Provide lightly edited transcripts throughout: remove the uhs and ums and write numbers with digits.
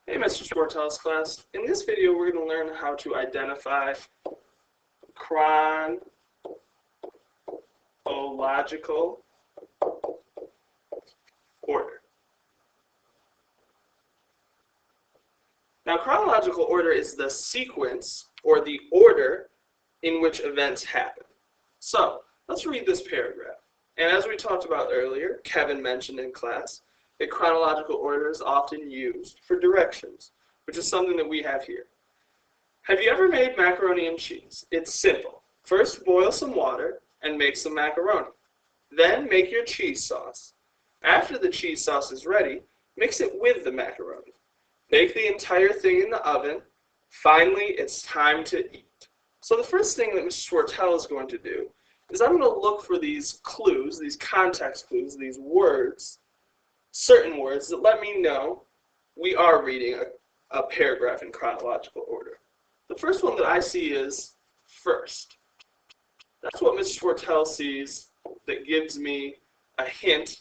Hey, Mr. Sportel's class. In this video, we're going to learn how to identify chronological order. Now, chronological order is the sequence or the order in which events happen. So, let's read this paragraph. And as we talked about earlier, Kevin mentioned in class, that chronological order is often used for directions, which is something that we have here. Have you ever made macaroni and cheese? It's simple. First, boil some water and make some macaroni. Then make your cheese sauce. After the cheese sauce is ready, mix it with the macaroni. Bake the entire thing in the oven. Finally, it's time to eat. So the first thing that Mr. Sportel is going to do is I'm going to look for these clues, these context clues, these words, certain words that let me know we are reading a paragraph in chronological order. The first one that I see is first. That's what Mr. Sportel sees that gives me a hint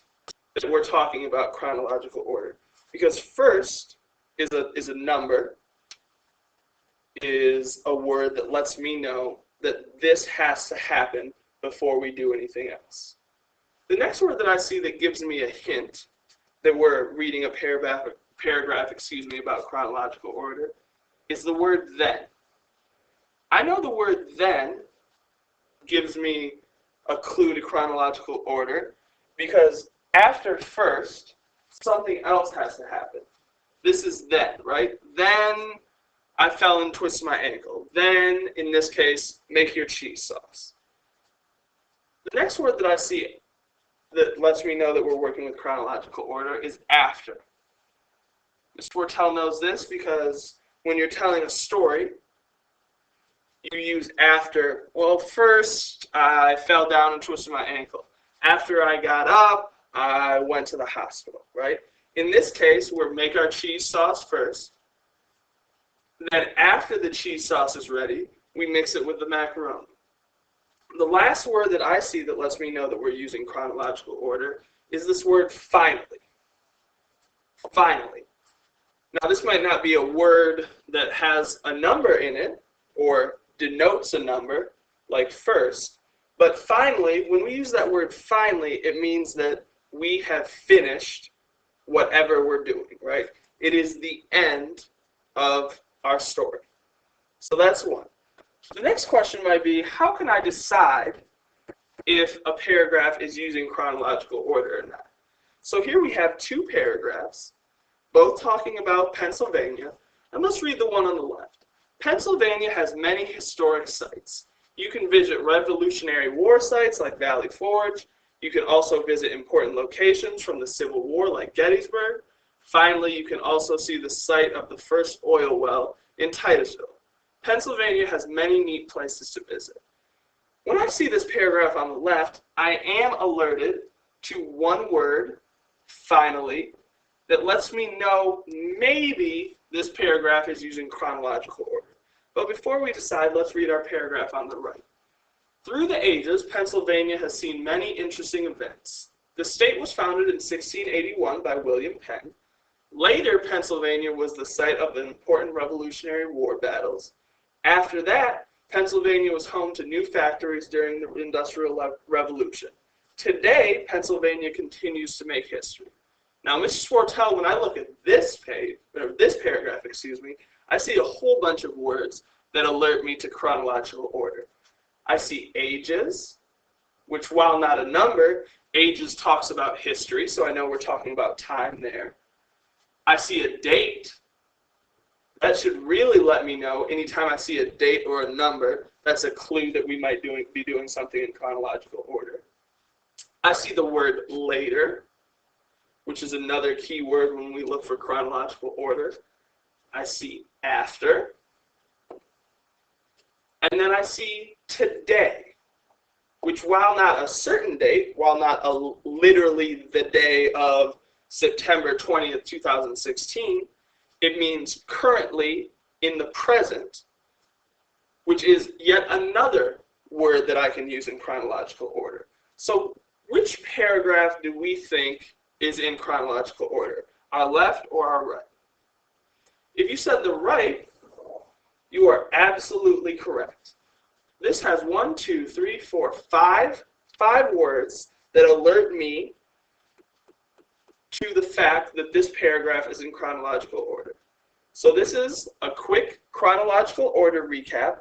that we're talking about chronological order. Because first is a number, is a word that lets me know that this has to happen before we do anything else. The next word that I see that gives me a hint that we're reading a paragraph about chronological order is the word then. I know the word then gives me a clue to chronological order because after first, something else has to happen. This is then, right? Then I fell and twisted my ankle. Then, in this case, make your cheese sauce. The next word that I see that lets me know that we're working with chronological order is after. Mr. Sportel knows this because when you're telling a story, you use after. Well, first I fell down and twisted my ankle. After I got up, I went to the hospital, right? In this case, we'll make our cheese sauce first. Then after the cheese sauce is ready, we mix it with the macaroni. The last word that I see that lets me know that we're using chronological order is this word finally. Finally. Now, this might not be a word that has a number in it or denotes a number like first, but finally, when we use that word finally, it means that we have finished whatever we're doing, right? It is the end of our story. So that's one. The next question might be, how can I decide if a paragraph is using chronological order or not? So here we have two paragraphs, both talking about Pennsylvania, and let's read the one on the left. Pennsylvania has many historic sites. You can visit Revolutionary War sites like Valley Forge. You can also visit important locations from the Civil War like Gettysburg. Finally, you can also see the site of the first oil well in Titusville. Pennsylvania has many neat places to visit. When I see this paragraph on the left, I am alerted to one word, finally, that lets me know maybe this paragraph is using chronological order. But before we decide, let's read our paragraph on the right. Through the ages, Pennsylvania has seen many interesting events. The state was founded in 1681 by William Penn. Later, Pennsylvania was the site of the important Revolutionary War battles. After that, Pennsylvania was home to new factories during the Industrial Revolution. Today, Pennsylvania continues to make history. Now, Mr. Sportel, when I look at this paragraph, I see a whole bunch of words that alert me to chronological order. I see ages, which while not a number, ages talks about history, so I know we're talking about time there. I see a date. That should really let me know anytime I see a date or a number, that's a clue that we might be doing something in chronological order. I see the word later, which is another key word when we look for chronological order. I see after. And then I see today, which while not a certain date, while not literally the day of September 20th, 2016, it means currently in the present, which is yet another word that I can use in chronological order. So which paragraph do we think is in chronological order? Our left or our right? If you said the right, you are absolutely correct. This has 1, 2, 3, 4, 5 words that alert me to the fact that this paragraph is in chronological order. So this is a quick chronological order recap,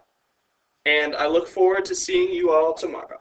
and I look forward to seeing you all tomorrow.